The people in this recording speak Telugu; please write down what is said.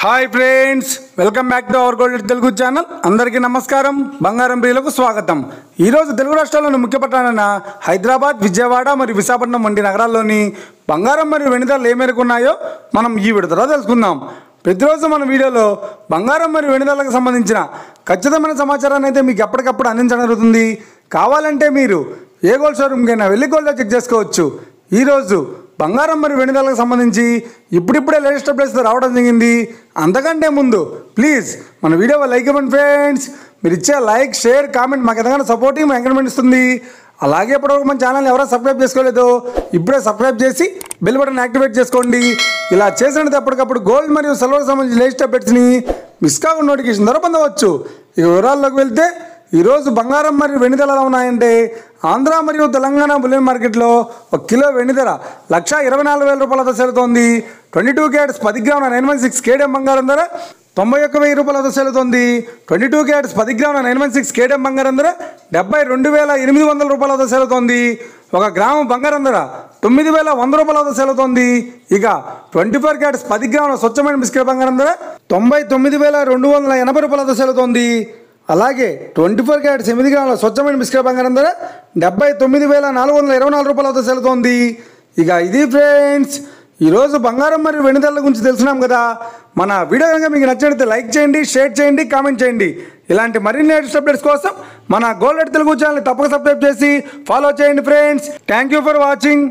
Hi friends, welcome back to our gold Telugu channel. అందరికీ నమస్కారం. బంగారం ప్రియులకు స్వాగతం. ఈరోజు తెలుగు రాష్ట్రాల్లోని ముఖ్య పట్టణాలైన హైదరాబాద్, విజయవాడ మరియు విశాఖపట్నం వంటి నగరాల్లోని బంగారం మరియు వెండి ధరలు ఏ మేరకు ఉన్నాయో మనం ఈ విడతలో తెలుసుకుందాం. ప్రతిరోజు మన వీడియోలో బంగారం మరియు వెండి ధరలకు సంబంధించిన ఖచ్చితమైన సమాచారాన్ని అయితే మీకు ఎప్పటికప్పుడు అందించడం జరుగుతుంది. కావాలంటే మీరు ఏ గోల్డ్ షోరూమ్కైనా వెళ్ళి గోల్డ్ చెక్ చేసుకోవచ్చు. ఈరోజు బంగారం మరియు వెండి ధరలకు సంబంధించి ఇప్పుడిప్పుడే లేటెస్ట్ అప్డేట్స్ రావడం జరిగింది. అంతకంటే ముందు ప్లీజ్ మన వీడియో లైక్ ఇవ్వండి ఫ్రెండ్స్. మీరు ఇచ్చే లైక్, షేర్, కామెంట్ మాకు ఎంతగానో సపోర్టింగ్, ఎంకరేజ్మెంట్ ఇస్తుంది. అలాగే ఇప్పటివరకు మన ఛానల్ ఎవరైనా సబ్స్క్రైబ్ చేసుకోలేదో ఇప్పుడే సబ్స్క్రైబ్ చేసి బెల్ బటన్ యాక్టివేట్ చేసుకోండి. ఇలా చేసినట్టు ఎప్పటికప్పుడు గోల్డ్ మరియు సిల్వర్ సంబంధించిన లేటెస్ట్ అప్డేట్స్ని మిస్ కాకుండా నోటిఫికేషన్ ద్వారా పొందవచ్చు. ఇక వివరాల్లోకి వెళ్తే ఈరోజు బంగారం మరియు వెండి ధరలు ఎలా ఉన్నాయంటే, ఆంధ్ర మరియు తెలంగాణ బులియన్ మార్కెట్లో 1 కిలో వెండి ధర 1,24,000 రూపాయలతో సేలుతోంది. 22 క్యారెట్స్ 10 గ్రాముల 916 కేడిఎం బంగారం ధర 91,000 రూపాయలతో సేలుతోంది. 22 క్యారెట్స్ 10 గ్రాముల 916 కేడిఎం బంగారం ధర 72,800 రూపాయలతో సేలుతోంది. 1 గ్రాము బంగారం ధర 9,100 రూపాయలతో సేలుతోంది. ఇక 24 క్యారెట్స్ 10 గ్రాముల స్వచ్ఛమైన బిస్కెట్ బంగారం ధర 99,280 రూపాయలతో సేలుతోంది. అలాగే 24 క్యారెట్స్ 8 గ్రాముల స్వచ్ఛమైన బిస్కెట్ బంగారం ధర 79,424 రూపాయలతో సేలుతోంది. ఇక ఇది ఫ్రెండ్స్, ఈరోజు బంగారం మరియు వెండి ధరల గురించి తెలుసుకున్నాం కదా. మన వీడియో కనుక మీకు నచ్చినట్లయితే లైక్ చేయండి, షేర్ చేయండి, కామెంట్ చేయండి. ఇలాంటి మరిన్ని లేటెస్ట్ అప్డేట్స్ కోసం మన గోల్డ్ తెలుగు ఛానల్ తప్పక సబ్స్క్రైబ్ చేసి ఫాలో చేయండి friends. Thank you for watching.